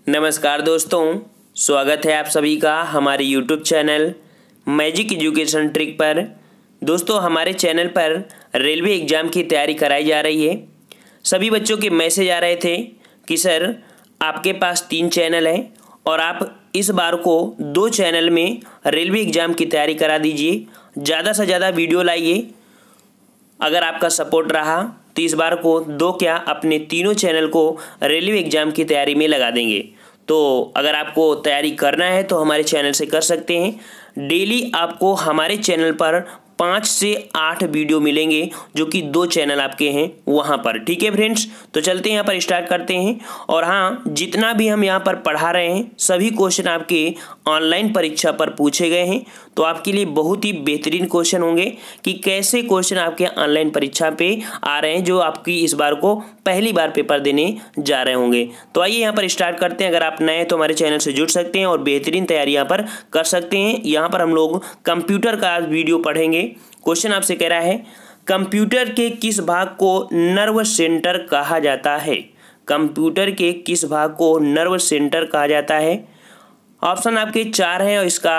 नमस्कार दोस्तों, स्वागत है आप सभी का हमारे YouTube channel magic education trick पर। दोस्तों, हमारे चैनल पर रेलवे एग्ज़ाम की तैयारी कराई जा रही है। सभी बच्चों के मैसेज आ रहे थे कि सर आपके पास 3 चैनल हैं और आप इस बार को 2 चैनल में रेलवे एग्ज़ाम की तैयारी करा दीजिए, ज़्यादा से ज़्यादा वीडियो लाइए। अगर आपका सपोर्ट रहा तो इस बार को 2 क्या अपने तीनों चैनल को रेलवे एग्ज़ाम की तैयारी में लगा देंगे। तो अगर आपको तैयारी करना है तो हमारे चैनल से कर सकते हैं। डेली आपको हमारे चैनल पर 5 से 8 वीडियो मिलेंगे जो कि 2 चैनल आपके हैं वहाँ पर। ठीक है फ्रेंड्स, तो चलते हैं यहाँ पर स्टार्ट करते हैं। और हाँ, जितना भी हम यहाँ पर पढ़ा रहे हैं सभी क्वेश्चन आपके ऑनलाइन परीक्षा पर पूछे गए हैं। तो आपके लिए बहुत ही बेहतरीन क्वेश्चन होंगे कि कैसे क्वेश्चन आपके ऑनलाइन परीक्षा पे आ रहे हैं जो आपकी इस बार को पहली बार पेपर देने जा रहे होंगे। तो आइए यहाँ पर स्टार्ट करते हैं। अगर आप नए हैं तो हमारे चैनल से जुड़ सकते हैं और बेहतरीन तैयारी यहाँ पर कर सकते हैं। यहाँ पर हम लोग कंप्यूटर का वीडियो पढ़ेंगे। क्वेश्चन आपसे कह रहा है, कंप्यूटर के किस भाग को नर्व सेंटर कहा जाता है? कंप्यूटर के किस भाग को नर्व सेंटर कहा जाता है? ऑप्शन आपके 4 हैं और इसका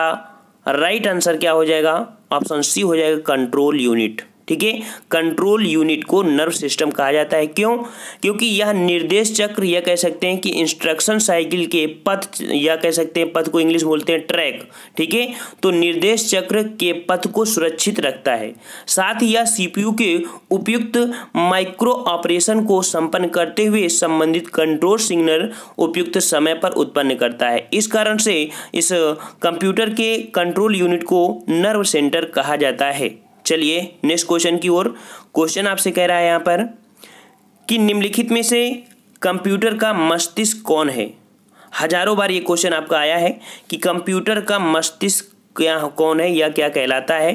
राइट आंसर क्या हो जाएगा? ऑप्शन सी हो जाएगा कंट्रोल यूनिट। ठीक है, कंट्रोल यूनिट को नर्व सिस्टम कहा जाता है। क्यों? क्योंकि यह निर्देश चक्र या कह सकते हैं कि इंस्ट्रक्शन साइकिल के पथ या कह सकते हैं पथ को इंग्लिश बोलते हैं ट्रैक। ठीक है, तो निर्देश चक्र के पथ को सुरक्षित रखता है। साथ ही यह सीपीयू के उपयुक्त माइक्रो ऑपरेशन को संपन्न करते हुए संबंधित कंट्रोल सिग्नल उपयुक्त समय पर उत्पन्न करता है। इस कारण से इस कंप्यूटर के कंट्रोल यूनिट को नर्व सेंटर कहा जाता है। चलिए नेक्स्ट क्वेश्चन की ओर। क्वेश्चन आपसे कह रहा है यहाँ पर कि निम्नलिखित में से कंप्यूटर का मस्तिष्क कौन है? हजारों बार ये क्वेश्चन आपका आया है कि कंप्यूटर का मस्तिष्क क्या कौन है या क्या कहलाता है।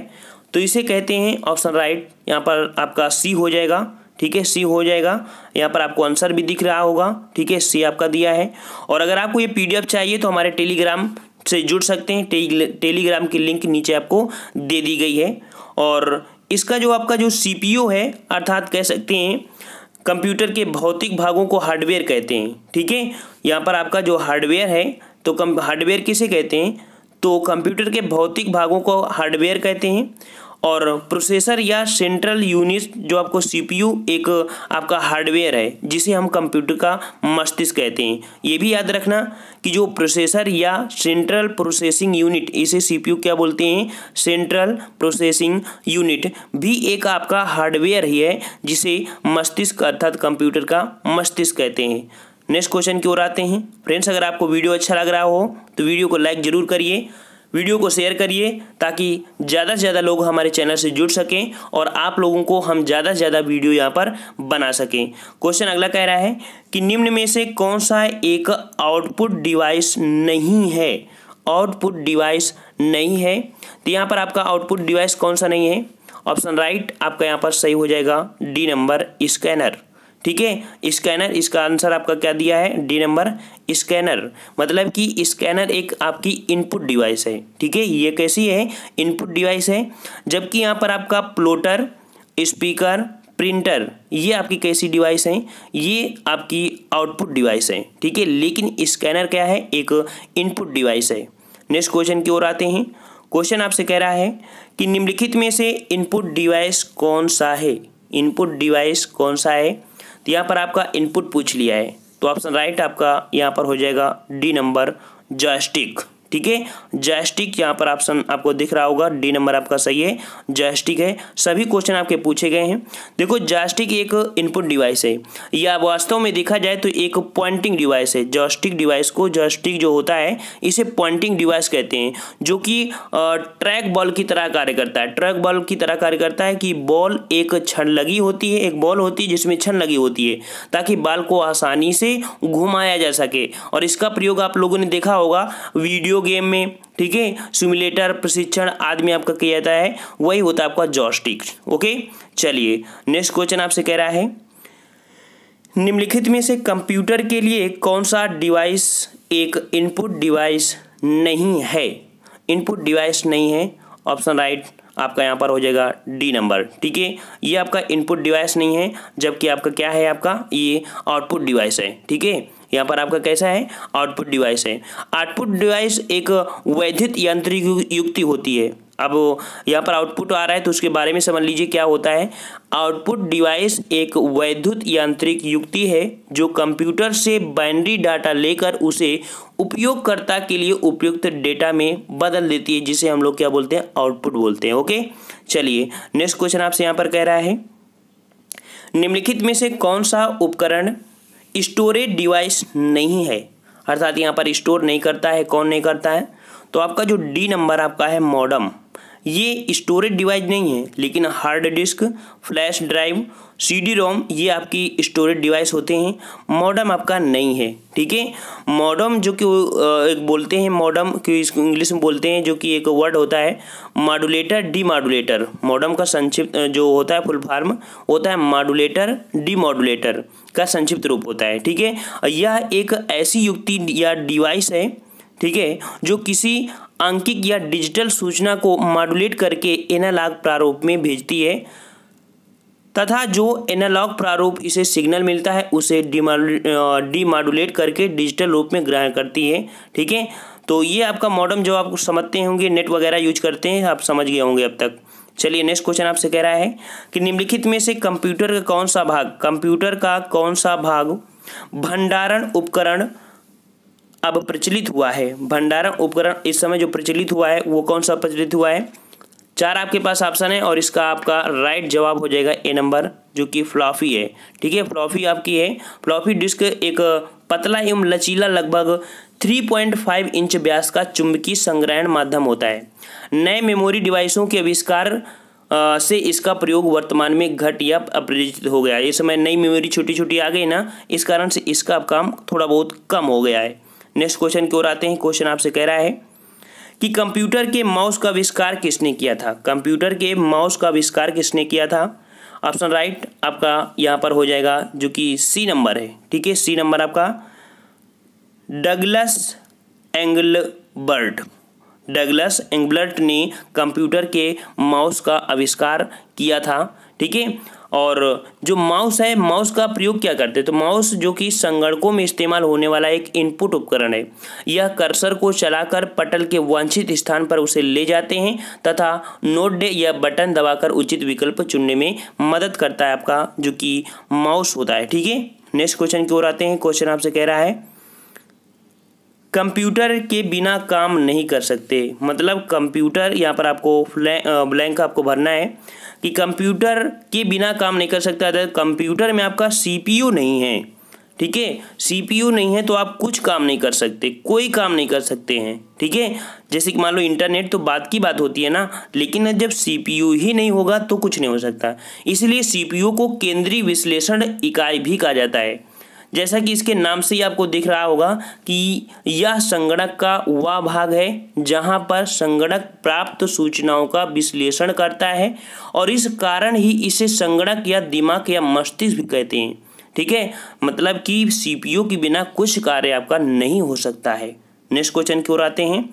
तो इसे कहते हैं ऑप्शन राइट यहाँ पर आपका सी हो जाएगा। ठीक है, सी हो जाएगा। यहाँ पर आपको आंसर भी दिख रहा होगा। ठीक है, सी आपका दिया है। और अगर आपको ये PDF चाहिए तो हमारे टेलीग्राम से जुड़ सकते हैं। टेलीग्राम की लिंक नीचे आपको दे दी गई है। और इसका जो आपका जो CPU है, अर्थात कह सकते हैं कंप्यूटर के भौतिक भागों को हार्डवेयर कहते हैं। ठीक है, यहाँ पर आपका जो हार्डवेयर है तो हार्डवेयर किसे कहते हैं? तो कंप्यूटर के भौतिक भागों को हार्डवेयर कहते हैं। और प्रोसेसर या सेंट्रल यूनिट जो आपको CPU एक आपका हार्डवेयर है जिसे हम कंप्यूटर का मस्तिष्क कहते हैं। ये भी याद रखना कि जो प्रोसेसर या सेंट्रल प्रोसेसिंग यूनिट, इसे CPU क्या बोलते हैं? सेंट्रल प्रोसेसिंग यूनिट भी एक आपका हार्डवेयर ही है जिसे मस्तिष्क अर्थात कंप्यूटर का मस्तिष्क कहते हैं। नेक्स्ट क्वेश्चन की ओर आते हैं। फ्रेंड्स, अगर आपको वीडियो अच्छा लग रहा हो तो वीडियो को लाइक जरूर करिए, वीडियो को शेयर करिए ताकि ज़्यादा से ज़्यादा लोग हमारे चैनल से जुड़ सकें और आप लोगों को हम ज़्यादा से ज़्यादा वीडियो यहाँ पर बना सकें। क्वेश्चन अगला कह रहा है कि निम्न में से कौन सा एक आउटपुट डिवाइस नहीं है? आउटपुट डिवाइस नहीं है, तो यहाँ पर आपका आउटपुट डिवाइस कौन सा नहीं है? ऑप्शन राइट आपका यहाँ पर सही हो जाएगा डी नंबर, स्कैनर। ठीक है, स्कैनर, इसका आंसर आपका क्या दिया है? D number, scanner. मतलब कि स्कैनर एक आपकी इनपुट डिवाइस है। ठीक है, ये कैसी है? इनपुट डिवाइस है। जबकि यहाँ पर आपका प्लॉटर, स्पीकर, प्रिंटर ये आपकी कैसी डिवाइस हैं? ये आपकी आउटपुट डिवाइस है। ठीक है, लेकिन स्कैनर क्या है? एक इनपुट डिवाइस है। नेक्स्ट क्वेश्चन की ओर आते हैं। क्वेश्चन आपसे कह रहा है कि निम्नलिखित में से इनपुट डिवाइस कौन सा है? इनपुट डिवाइस कौन सा है? तो यहाँ पर आपका इनपुट पूछ लिया है तो ऑप्शन राइट आपका यहाँ पर हो जाएगा डी नंबर, जॉयस्टिक। ठीक है, जॉयस्टिक यहाँ पर ऑप्शन आपको दिख रहा होगा, डी नंबर आपका सही है, जॉयस्टिक है। सभी क्वेश्चन आपके पूछे गए हैं। देखो, जॉयस्टिक एक इनपुट डिवाइस है या वास्तव में देखा जाए तो एक पॉइंटिंग डिवाइस है। जॉयस्टिक डिवाइस को, जॉयस्टिक जो होता है इसे पॉइंटिंग डिवाइस कहते हैं, जो कि ट्रैक बॉल की तरह कार्य करता है। ट्रैक बॉल की तरह कार्य करता है कि बॉल एक छड़ लगी होती है, एक बॉल होती है जिसमें छड़ लगी होती है ताकि बॉल को आसानी से घुमाया जा सके। और इसका प्रयोग आप लोगों ने देखा होगा वीडियो गेम में। ठीक है, सिमुलेटर, प्रशिक्षण आदि में आपका किया जाता है, वही होता है आपका जॉयस्टिक। ओके, चलिए नेक्स्ट क्वेश्चन आपसे कह रहा है निम्नलिखित में से कंप्यूटर के लिए कौन सा डिवाइस एक इनपुट डिवाइस नहीं है? इनपुट डिवाइस नहीं है, ऑप्शन राइट आपका यहाँ पर हो जाएगा डी नंबर। ठीक है, ये आपका इनपुट डिवाइस नहीं है जबकि आपका क्या है? आपका ये आउटपुट डिवाइस है। ठीक है, यहाँ पर आपका कैसा है, आउटपुट डिवाइस है। आउटपुट डिवाइस एक वैधिक यांत्रिक युक्ति होती है। अब यहाँ पर आउटपुट आ रहा है तो उसके बारे में समझ लीजिए क्या होता है। आउटपुट डिवाइस एक वैद्युत यांत्रिक युक्ति है जो कंप्यूटर से बाइनरी डाटा लेकर उसे उपयोगकर्ता के लिए उपयुक्त डेटा में बदल देती है, जिसे हम लोग क्या बोलते हैं, आउटपुट बोलते हैं। ओके, चलिए नेक्स्ट क्वेश्चन आपसे यहाँ पर कह रहा है, निम्नलिखित में से कौन सा उपकरण स्टोरेज डिवाइस नहीं है, अर्थात यहाँ पर स्टोर नहीं करता है। कौन नहीं करता है? तो आपका जो डी नंबर आपका है मॉडम, ये स्टोरेज डिवाइस नहीं है, लेकिन hard disk, flash drive, CD ROM ये आपकी स्टोरेज डिवाइस होते हैं। मॉडम आपका नहीं है, ठीक है। मॉडम जो कि एक बोलते हैं, मॉडम कि इसको इंग्लिश में बोलते हैं, जो कि एक वर्ड होता है मॉड्यूलेटर, डीमॉड्यूलेटर। मॉडम का संक्षिप्त जो होता है फुल फॉर्म होता है मॉड्यूलेटर, डीमॉड्यूलेटर का संक्षिप्त रूप होता है, ठीक है। यह एक ऐसी युक्ति या डिवाइस है, ठीक है, जो किसी आंकिक या डिजिटल सूचना को मॉड्यूलेट करके एनालॉग प्रारूप में भेजती है तथा जो एनालॉग प्रारूप इसे सिग्नल मिलता है उसे डीमॉड्यूलेट करके डिजिटल रूप में ग्रहण करती है, ठीक है। तो ये आपका मॉडम जो आप समझते होंगे, नेट वगैरह यूज करते हैं, आप समझ गए होंगे अब तक। चलिए नेक्स्ट क्वेश्चन आपसे कह रहा है कि निम्नलिखित में से कंप्यूटर का कौन सा भाग भंडारण उपकरण अब प्रचलित हुआ है। भंडारण उपकरण इस समय जो प्रचलित हुआ है वो कौन सा प्रचलित हुआ है? 4 आपके पास ऑप्शन है और इसका आपका राइट जवाब हो जाएगा ए नंबर, जो कि फ्लॉपी है, ठीक है। फ्लॉपी आपकी है। फ्लॉपी डिस्क एक पतला एवं लचीला लगभग 3.5 इंच व्यास का चुंबकीय संग्रहण माध्यम होता है। नए मेमोरी डिवाइसों के आविष्कार से इसका प्रयोग वर्तमान में घट या अपरिचित हो गया है। इस समय नई मेमोरी छोटी छोटी आ गई ना, इस कारण से इसका काम थोड़ा बहुत कम हो गया है। नेक्स्ट क्वेश्चन की ओर आते हैं। क्वेश्चन आपसे कह रहा है कि कंप्यूटर के माउस का आविष्कार किसने किया था? कंप्यूटर के माउस का आविष्कार किसने किया था? ऑप्शन राइट आपका यहाँ पर हो जाएगा, जो कि सी नंबर है, ठीक है। सी नंबर आपका डगलस एंगलबर्ट। डगलस एंगलबर्ट ने कंप्यूटर के माउस का आविष्कार किया था, ठीक है। और जो माउस है, माउस का प्रयोग क्या करते हैं? तो माउस जो कि संगणकों में इस्तेमाल होने वाला एक इनपुट उपकरण है। यह कर्सर को चलाकर पटल के वांछित स्थान पर उसे ले जाते हैं तथा नोट या बटन दबाकर उचित विकल्प चुनने में मदद करता है आपका जो कि माउस होता है, ठीक है। नेक्स्ट क्वेश्चन की ओर आते हैं। क्वेश्चन आपसे कह रहा है कंप्यूटर के बिना काम नहीं कर सकते। मतलब कंप्यूटर, यहाँ पर आपको ब्लैंक आपको भरना है कि कंप्यूटर के बिना काम नहीं कर सकता। अगर कंप्यूटर में आपका सीपीयू नहीं है, ठीक है, सीपीयू नहीं है तो आप कुछ काम नहीं कर सकते, कोई काम नहीं कर सकते हैं, ठीक है। जैसे कि मान लो इंटरनेट तो बात की बात होती है ना, लेकिन जब सीपीयू ही नहीं होगा तो कुछ नहीं हो सकता। इसलिए सीपीयू को केंद्रीय विश्लेषण इकाई भी कहा जाता है। जैसा कि इसके नाम से ही आपको दिख रहा होगा कि यह संगणक का वह भाग है जहां पर संगणक प्राप्त सूचनाओं का विश्लेषण करता है और इस कारण ही इसे संगणक या दिमाग या मस्तिष्क भी कहते हैं, ठीक है। मतलब कि सीपीयू के बिना कुछ कार्य आपका नहीं हो सकता है। नेक्स्ट क्वेश्चन की ओर आते हैं।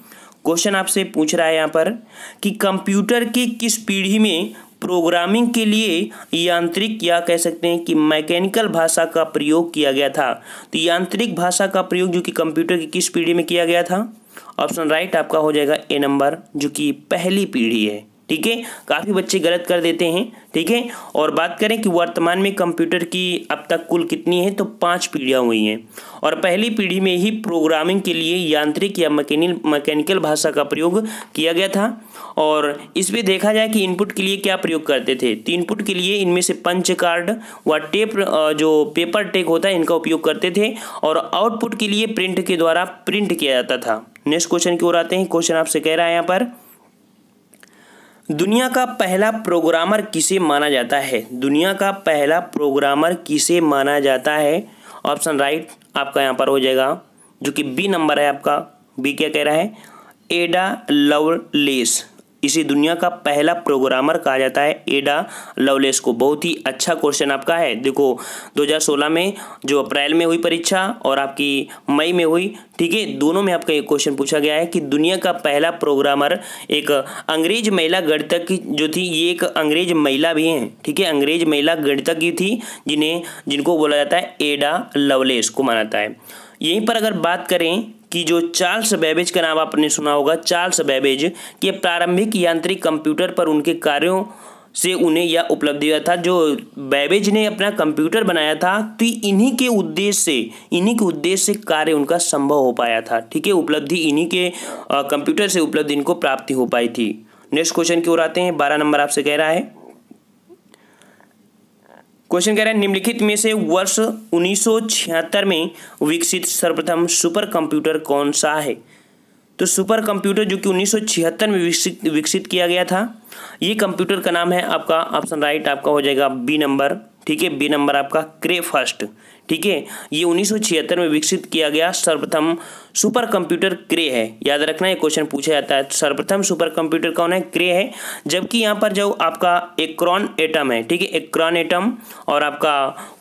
क्वेश्चन आपसे पूछ रहा है यहाँ पर कि कंप्यूटर की किस पीढ़ी में प्रोग्रामिंग के लिए यांत्रिक या कह सकते हैं कि मैकेनिकल भाषा का प्रयोग किया गया था? तो यांत्रिक भाषा का प्रयोग जो कि कंप्यूटर की किस पीढ़ी में किया गया था? ऑप्शन राइट आपका हो जाएगा ए नंबर, जो कि पहली पीढ़ी है, ठीक है। काफ़ी बच्चे गलत कर देते हैं, ठीक है। और बात करें कि वर्तमान में कंप्यूटर की अब तक कुल कितनी है, तो 5 पीढ़ियाँ हुई हैं और पहली पीढ़ी में ही प्रोग्रामिंग के लिए यांत्रिक या मैकेनिकल भाषा का प्रयोग किया गया था। और इसमें देखा जाए कि इनपुट के लिए क्या प्रयोग करते थे, तो इनपुट के लिए इनमें से पंच कार्ड व टेप जो पेपर टेक होता है इनका उपयोग करते थे और आउटपुट के लिए प्रिंट के द्वारा प्रिंट किया जाता था। नेक्स्ट क्वेश्चन की ओर आते हैं। क्वेश्चन आपसे कह रहा है यहाँ पर दुनिया का पहला प्रोग्रामर किसे माना जाता है? दुनिया का पहला प्रोग्रामर किसे माना जाता है? ऑप्शन राइट आपका यहाँ पर हो जाएगा, जो कि बी नंबर है आपका। बी क्या कह रहा है? एडा लवलेस। इसी दुनिया का पहला प्रोग्रामर कहा जाता है एडा लवलेस को। बहुत ही अच्छा क्वेश्चन आपका है। देखो 2016 में जो अप्रैल में हुई परीक्षा और आपकी मई में हुई, ठीक है, दोनों में आपका एक क्वेश्चन पूछा गया है कि दुनिया का पहला प्रोग्रामर एक अंग्रेज महिला गणितज्ञ जो थी, ये एक अंग्रेज महिला भी हैं, ठीक है, अंग्रेज महिला गणितज्ञ थी जिनको बोला जाता है एडा लवलेस को माना जाता है। यहीं पर अगर बात करें कि जो चार्ल्स बेबेज का नाम आपने सुना होगा, चार्ल्स बेबेज के प्रारंभिक यांत्रिक कंप्यूटर पर उनके कार्यों से उन्हें यह उपलब्धि हुआ था। जो बेबेज ने अपना कंप्यूटर बनाया था तो इन्हीं के उद्देश्य से कार्य उनका संभव हो पाया था। ठीक है, उपलब्धि इन्हीं के कंप्यूटर से उपलब्धि इनको प्राप्ति हो पाई थी। नेक्स्ट क्वेश्चन की ओर आते हैं। 12 नंबर आपसे कह रहा है, क्वेश्चन कह रहा है निम्नलिखित में से वर्ष 1976 में विकसित सर्वप्रथम सुपर कंप्यूटर कौन सा है। तो सुपर कंप्यूटर जो कि 1976 में विकसित किया गया था, ये कंप्यूटर का नाम है आपका, ऑप्शन राइट आपका हो जाएगा बी नंबर। ठीक है, बी नंबर आपका क्रे फर्स्ट। ठीक है, ये 1976 में विकसित किया गया सर्वप्रथम सुपर कंप्यूटर क्रे है। याद रखना, ये क्वेश्चन पूछा जाता है, सर्वप्रथम सुपर कंप्यूटर कौन है, क्रे है। जबकि यहाँ पर जो आपका एक्रोन एटम है, ठीक है, एक्रोन एटम और आपका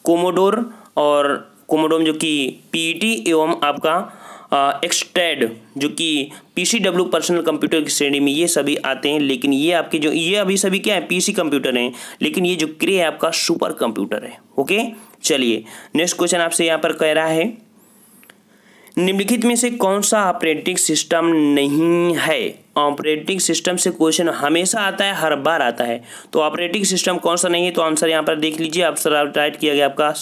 कोमोडोर जो कि पीईटी एवं आपका एक्सटेड जो कि पीसीडब्ल्यू पर्सनल कंप्यूटर की श्रेणी में ये सभी आते हैं। लेकिन ये आपके जो ये अभी सभी क्या है, पीसी कंप्यूटर हैं, लेकिन ये जो क्रे है आपका सुपर कंप्यूटर है। ओके, चलिए नेक्स्ट क्वेश्चन आपसे यहाँ पर कह रहा है, निम्नलिखित में से कौन सा ऑपरेटिंग सिस्टम नहीं है। ऑपरेटिंग सिस्टम से क्वेश्चन हमेशा आता है, हर बार आता है। तो ऑपरेटिंग सिस्टम कौन सा नहीं है, तो आंसर यहाँ पर देख लीजिए, आंसर राइट किया गया आपका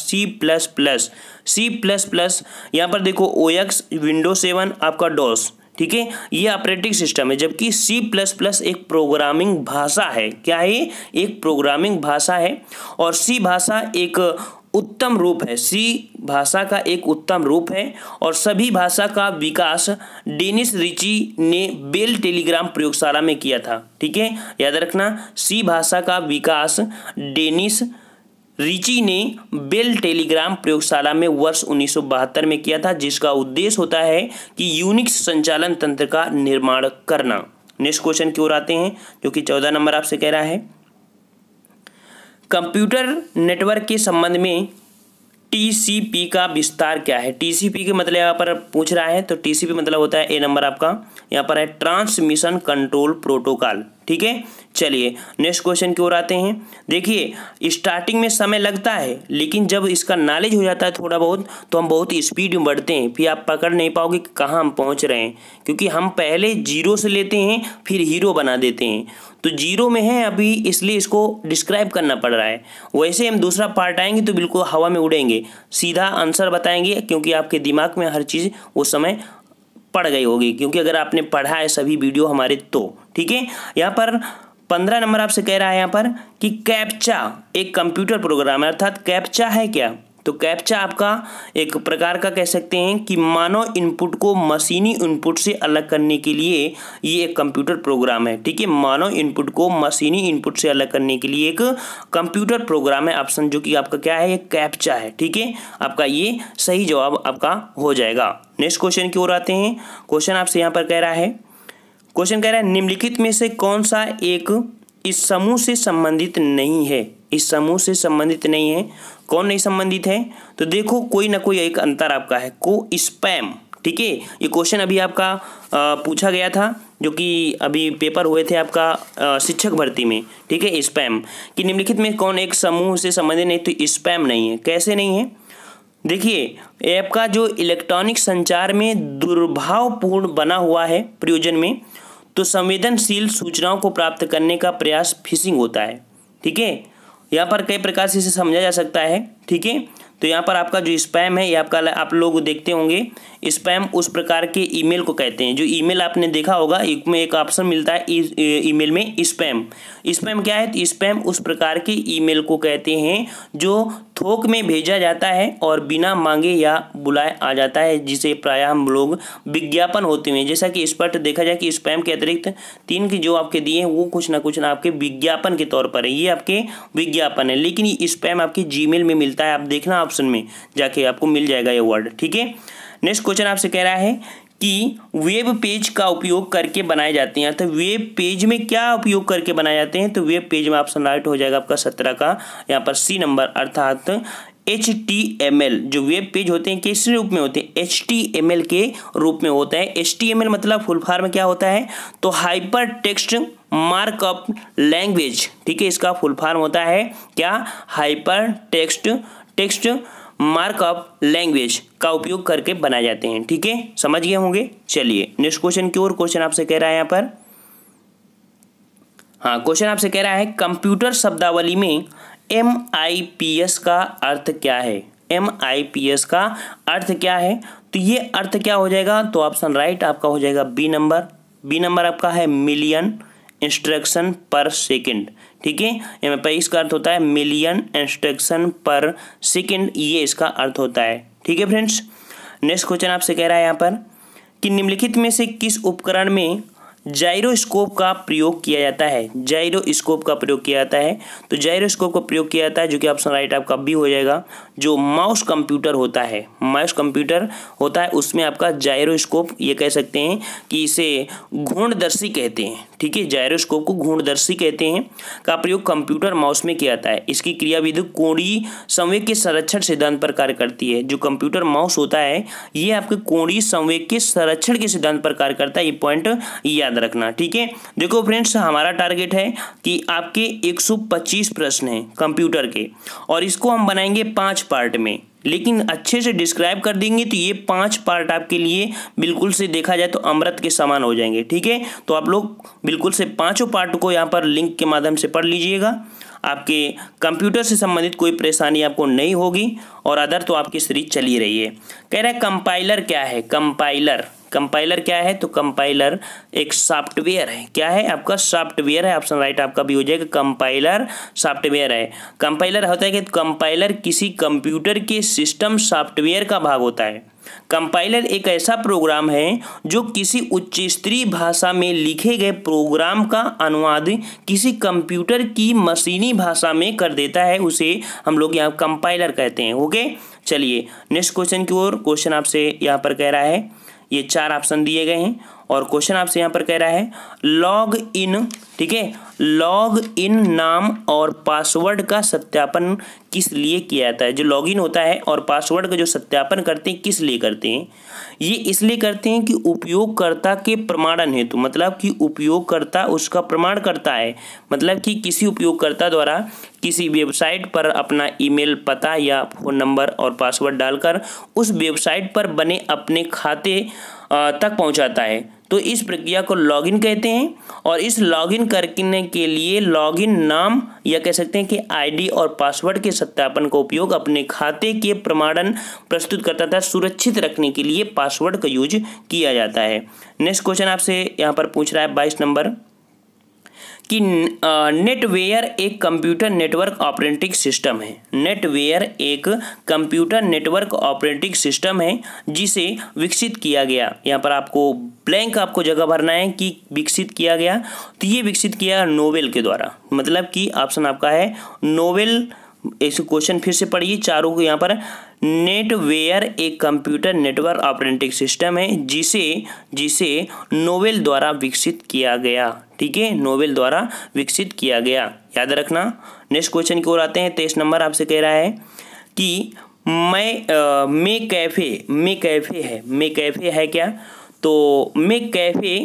C++। यहाँ पर देखो OX, विंडोज 7 आपका डॉस, ठीक है, ये ऑपरेटिंग सिस्टम है। जबकि C++ एक प्रोग्रामिंग भाषा है। क्या है, एक प्रोग्रामिंग भाषा है। और C भाषा एक उत्तम रूप है, C भाषा का एक उत्तम रूप है। और सभी भाषा का विकास डेनिस रिची ने बेल टेलीग्राम प्रयोगशाला में किया था। ठीक है, याद रखना, C भाषा का विकास डेनिस रिची ने बेल टेलीग्राम प्रयोगशाला में वर्ष 1972 में किया था, जिसका उद्देश्य होता है कि यूनिक्स संचालन तंत्र का निर्माण करना। नेक्स्ट क्वेश्चन की ओर आते हैं, जो कि 14 नंबर आपसे कह रहा है, कंप्यूटर नेटवर्क के संबंध में टीसीपी का विस्तार क्या है। टीसीपी के मतलब यहाँ पर पूछ रहा है, तो टीसीपी मतलब होता है ए नंबर आपका यहाँ पर है ट्रांसमिशन कंट्रोल प्रोटोकॉल। ठीक है, चलिए नेक्स्ट क्वेश्चन की ओर आते हैं। देखिए, स्टार्टिंग में समय लगता है, लेकिन जब इसका नॉलेज हो जाता है थोड़ा बहुत, तो हम बहुत स्पीड में बढ़ते हैं। फिर आप पकड़ नहीं पाओगे कि कहाँ हम पहुँच रहे हैं, क्योंकि हम पहले जीरो से लेते हैं फिर हीरो बना देते हैं। तो जीरो में है अभी, इसलिए इसको डिस्क्राइब करना पड़ रहा है। वैसे हम दूसरा पार्ट आएंगे तो बिल्कुल हवा में उड़ेंगे, सीधा आंसर बताएंगे, क्योंकि आपके दिमाग में हर चीज़ उस समय पड़ गई होगी, क्योंकि अगर आपने पढ़ा है सभी वीडियो हमारे तो। ठीक है, यहाँ पर 15 नंबर आपसे कह रहा है यहाँ पर कि कैप्चा एक कंप्यूटर प्रोग्राम है। अर्थात कैप्चा है क्या, तो कैप्चा आपका एक प्रकार का कह सकते हैं कि मानव इनपुट को मशीनी इनपुट से अलग करने के लिए ये एक कंप्यूटर प्रोग्राम है। ठीक है, मानव इनपुट को मशीनी इनपुट से अलग करने के लिए एक कंप्यूटर प्रोग्राम है। ऑप्शन जो कि आपका क्या है, ये कैप्चा है। ठीक है, आपका ये सही जवाब आपका हो जाएगा। नेक्स्ट क्वेश्चन की ओर आते हैं। क्वेश्चन आपसे यहाँ पर कह रहा है, क्वेश्चन कह रहा है निम्नलिखित में से कौन सा एक इस समूह से संबंधित नहीं है। इस समूह से संबंधित नहीं है, कौन नहीं संबंधित है, तो देखो कोई ना कोई एक अंतर आपका है, को स्पैम। ठीक है, ये क्वेश्चन अभी आपका पूछा गया था, जो कि अभी पेपर हुए थे आपका शिक्षक भर्ती में। ठीक है, स्पैम कि निम्नलिखित में कौन एक समूह से संबंधित नहीं, तो स्पैम नहीं है। कैसे नहीं है, देखिए ऐप का जो इलेक्ट्रॉनिक संचार में दुर्भावपूर्ण बना हुआ है प्रयोजन में, तो संवेदनशील सूचनाओं को प्राप्त करने का प्रयास फिशिंग होता है। ठीक है, यहाँ पर कई प्रकार से इसे समझा जा सकता है। ठीक है, तो यहाँ पर आपका जो स्पैम है, ये आपका आप लोग देखते होंगे, स्पैम उस प्रकार के ईमेल को कहते हैं। जो ईमेल आपने देखा होगा, में एक ऑप्शन मिलता है ईमेल में स्पैम। स्पैम क्या है, तो स्पैम उस प्रकार के ईमेल को कहते हैं जो थोक में भेजा जाता है और बिना मांगे या बुलाए आ जाता है, जिसे प्रायः हम लोग विज्ञापन होते हैं। जैसा कि स्पष्ट देखा जाए कि स्पैम के अतिरिक्त 3 की जो आपके दिए हैं वो कुछ ना आपके विज्ञापन के तौर पर है, ये आपके विज्ञापन है। लेकिन ये स्पैम आपके जीमेल में मिलता है, आप देखना ऑप्शन में जाके आपको मिल जाएगा ये वर्ड। ठीक है, नेक्स्ट क्वेश्चन आपसे कह रहा है कि वेब पेज का उपयोग करके बनाए जाते हैं। तो वेब पेज में क्या उपयोग करके बनाए जाते हैं, तो वेब पेज में ऑप्शन राइट हो जाएगा आपका 17 का यहाँ पर सी नंबर, अर्थात HTML। जो वेब पेज होते हैं किस रूप में होते हैं, HTML के रूप में होता है। HTML मतलब फुल फॉर्म क्या होता है, तो हाइपर टेक्स्ट मार्कअप लैंग्वेज। ठीक है, इसका फुल फॉर्म होता है क्या, हाइपर टेक्स्ट मार्कअप लैंग्वेज का उपयोग करके बनाए जाते हैं। ठीक है, समझ गए होंगे। चलिए नेक्स्ट क्वेश्चन की ओर। क्वेश्चन आपसे कह रहा है यहाँ पर, हाँ क्वेश्चन आपसे कह रहा है कंप्यूटर शब्दावली में MIPS का अर्थ क्या है। MIPS का अर्थ क्या है, तो ये अर्थ क्या हो जाएगा, तो ऑप्शन राइट आपका हो जाएगा बी नंबर। बी नंबर आपका है मिलियन इंस्ट्रक्शन पर सेकंड। ठीक है, MIPS का अर्थ होता है मिलियन इंस्ट्रक्शन पर सेकंड, ये इसका अर्थ होता है। ठीक है फ्रेंड्स, नेक्स्ट क्वेश्चन आपसे कह रहा है यहाँ पर कि निम्नलिखित में से किस उपकरण में जाइरोस्कोप का प्रयोग किया जाता है। जाइरोस्कोप का प्रयोग किया जाता है, तो जाइरोस्कोप का प्रयोग किया जाता है जो कि ऑप्शन राइट आपका बी हो जाएगा। जो माउस कंप्यूटर होता है, माउस कंप्यूटर होता है उसमें आपका जाइरोस्कोप, ये कह सकते हैं कि इसे घूर्णदर्शी कहते हैं। ठीक है, जाइरोस्कोप को घूर्णदर्शी कहते हैं, का प्रयोग कंप्यूटर माउस में किया जाता है। इसकी क्रियाविधि कोणीय संवेग के संरक्षण सिद्धांत पर कार्य करती है। जो कंप्यूटर माउस होता है ये आपके कोणीय संवेग के संरक्षण के सिद्धांत पर कार्य करता है, ये पॉइंट याद रखना। ठीक है, देखो फ्रेंड्स हमारा टारगेट है कि आपके 125 प्रश्न हैं कंप्यूटर के, और इसको हम बनाएंगे 5 पार्ट में, लेकिन अच्छे से डिस्क्राइब कर देंगे तो ये 5 पार्ट आपके लिए बिल्कुल से देखा जाए तो अमृत के समान हो जाएंगे। ठीक है, तो आप लोग बिल्कुल से 5 पार्ट को यहाँ पर लिंक के माध्यम से पढ़ लीजिएगा। आपके कंप्यूटर से संबंधित कोई परेशानी आपको नहीं होगी, और अदर तो आपकी सीरीज चली रही है। कह रहा है कंपाइलर क्या है। कंपाइलर, कंपाइलर क्या है, तो कंपाइलर एक सॉफ्टवेयर है। क्या है आपका, सॉफ्टवेयर है। ऑप्शन राइट आपका भी हो जाएगा, कंपाइलर सॉफ्टवेयर है। कंपाइलर होता है कि कंपाइलर किसी कंप्यूटर के सिस्टम सॉफ्टवेयर का भाग होता है। कंपाइलर एक ऐसा प्रोग्राम है जो किसी उच्च स्तरीय भाषा में लिखे गए प्रोग्राम का अनुवाद किसी कंप्यूटर की मशीनी भाषा में कर देता है, उसे हम लोग यहाँ कंपाइलर कहते हैं। ओके, चलिए नेक्स्ट क्वेश्चन की ओर। क्वेश्चन आपसे यहाँ पर कह रहा है, ये 4 ऑप्शन दिए गए हैं, और क्वेश्चन आपसे यहाँ पर कह रहा है लॉग इन। ठीक है, लॉग इन नाम और पासवर्ड का सत्यापन किस लिए किया जाता है। जो लॉगिन होता है और पासवर्ड का जो सत्यापन करते हैं किस लिए करते हैं, ये इसलिए करते हैं कि उपयोगकर्ता के प्रमाणन हेतु, मतलब कि उपयोगकर्ता उसका प्रमाण करता है, मतलब कि किसी उपयोगकर्ता द्वारा किसी वेबसाइट पर अपना ईमेल पता या फ़ोन नंबर और पासवर्ड डालकर उस वेबसाइट पर बने अपने खाते तक पहुंचाता है, तो इस प्रक्रिया को लॉगिन कहते हैं। और इस लॉगिन करने के लिए लॉगिन नाम या कह सकते हैं कि आईडी और पासवर्ड के सत्यापन का उपयोग अपने खाते के प्रमाणन प्रस्तुत करता था सुरक्षित रखने के लिए पासवर्ड का यूज किया जाता है। नेक्स्ट क्वेश्चन आपसे यहाँ पर पूछ रहा है 22 नंबर कि नेटवेयर एक कंप्यूटर नेटवर्क ऑपरेटिंग सिस्टम है। नेटवेयर एक कंप्यूटर नेटवर्क ऑपरेटिंग सिस्टम है जिसे विकसित किया गया, यहाँ पर आपको ब्लैंक आपको जगह भरना है कि विकसित किया गया, तो ये विकसित किया नोवेल के द्वारा, मतलब कि ऑप्शन आपका है नोवेल। इस क्वेश्चन फिर से पढ़िए चारों को। यहाँ पर नेटवेयर एक कंप्यूटर नेटवर्क ऑपरेटिंग सिस्टम है जिसे नोवेल द्वारा विकसित किया गया। ठीक है, नोवेल द्वारा विकसित किया गया, याद रखना। नेक्स्ट क्वेश्चन की ओर आते हैं। 23 नंबर आपसे कह रहा है कि मैकैफे है क्या, तो मैकैफे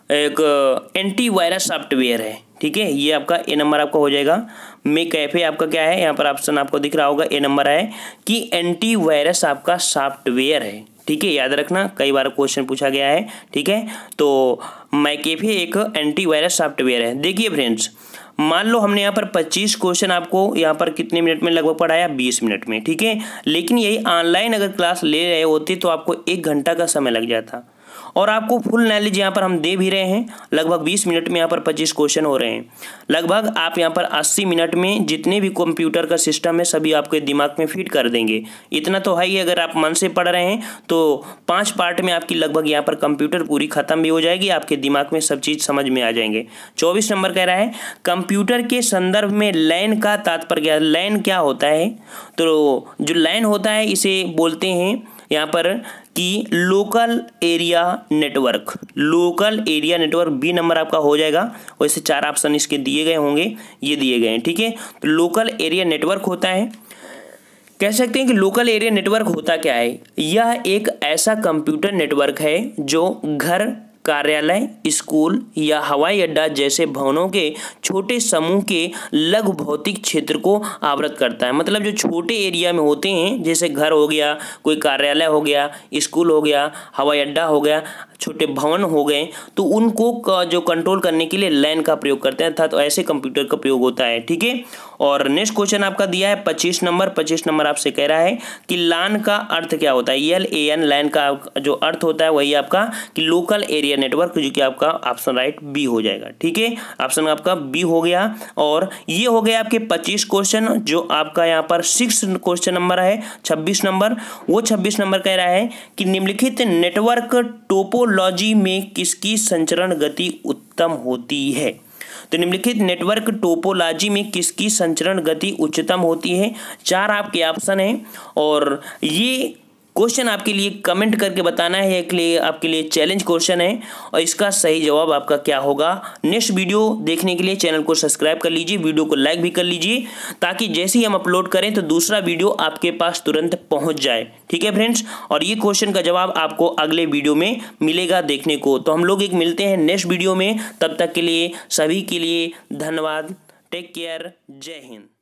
एक एंटीवायरस सॉफ्टवेयर है। ठीक है, ये आपका ए नंबर आपका हो जाएगा। मैकैफे आपका क्या है, यहाँ पर ऑप्शन आपको दिख रहा होगा, ए नंबर है कि एंटीवायरस आपका सॉफ्टवेयर है। ठीक है, याद रखना, कई बार क्वेश्चन पूछा गया है। ठीक है, तो मैकैफे एक एंटीवायरस सॉफ्टवेयर है। देखिए फ्रेंड्स, मान लो हमने यहाँ पर 25 क्वेश्चन आपको यहाँ पर कितने मिनट में लगभग पढ़ाया, 20 मिनट में। ठीक है, लेकिन यही ऑनलाइन अगर क्लास ले रहे होते तो आपको 1 घंटा का समय लग जाता, और आपको फुल नॉलेज यहाँ पर हम दे भी रहे हैं। लगभग 20 मिनट में यहाँ पर 25 क्वेश्चन हो रहे हैं। लगभग आप यहाँ पर 80 मिनट में जितने भी कंप्यूटर का सिस्टम है सभी आपके दिमाग में फिट कर देंगे। इतना तो है ही, अगर आप मन से पढ़ रहे हैं तो 5 पार्ट में आपकी लगभग यहाँ पर कंप्यूटर पूरी खत्म भी हो जाएगी, आपके दिमाग में सब चीज़ समझ में आ जाएंगे। 24 नंबर कह रहा है कंप्यूटर के संदर्भ में लैन का तात्पर्य। लैन क्या होता है, तो जो लैन होता है इसे बोलते हैं यहाँ पर कि local area network. Local area network B number आपका हो जाएगा। वैसे 4 ऑप्शन इसके दिए गए होंगे, ये दिए गए हैं। ठीक है, तो लोकल एरिया नेटवर्क होता है, कह सकते हैं कि लोकल एरिया नेटवर्क होता क्या है, यह एक ऐसा कंप्यूटर नेटवर्क है जो घर कार्यालय, स्कूल या हवाई अड्डा जैसे भवनों के छोटे समूह के लघु भौतिक क्षेत्र को आवृत करता है। मतलब जो छोटे एरिया में होते हैं, जैसे घर हो गया, कोई कार्यालय हो गया, स्कूल हो गया, हवाई अड्डा हो गया, छोटे भवन हो गए, तो उनको जो कंट्रोल करने के लिए लैन का प्रयोग करते हैं, अर्थात तो ऐसे कंप्यूटर का प्रयोग होता है। ठीक है। और नेक्स्ट क्वेश्चन आपका दिया है 25 नंबर आपसे कह रहा है कि LAN का अर्थ क्या होता है। LAN लैन का जो अर्थ होता है वही आपका कि लोकल एरिया नेटवर्क, जो कि आपका ऑप्शन राइट बी हो जाएगा। ठीक है, ऑप्शन आपका बी हो गया। और ये हो गया आपके 25 क्वेश्चन। जो आपका यहाँ पर 6 क्वेश्चन नंबर है 26 नंबर, वो 26 नंबर कह रहा है कि निम्नलिखित नेटवर्क टोपोलॉजी में किसकी संचरण गति उत्तम होती है। तो निम्नलिखित नेटवर्क टोपोलॉजी में किसकी संचरण गति उच्चतम होती है। 4 आपके ऑप्शन हैं और ये क्वेश्चन आपके लिए कमेंट करके बताना है, आपके लिए चैलेंज क्वेश्चन है और इसका सही जवाब आपका क्या होगा। नेक्स्ट वीडियो देखने के लिए चैनल को सब्सक्राइब कर लीजिए, वीडियो को लाइक भी कर लीजिए, ताकि जैसे ही हम अपलोड करें तो दूसरा वीडियो आपके पास तुरंत पहुंच जाए। ठीक है फ्रेंड्स, और ये क्वेश्चन का जवाब आपको अगले वीडियो में मिलेगा देखने को। तो हम लोग एक मिलते हैं नेक्स्ट वीडियो में, तब तक के लिए सभी के लिए धन्यवाद। टेक केयर, जय हिंद।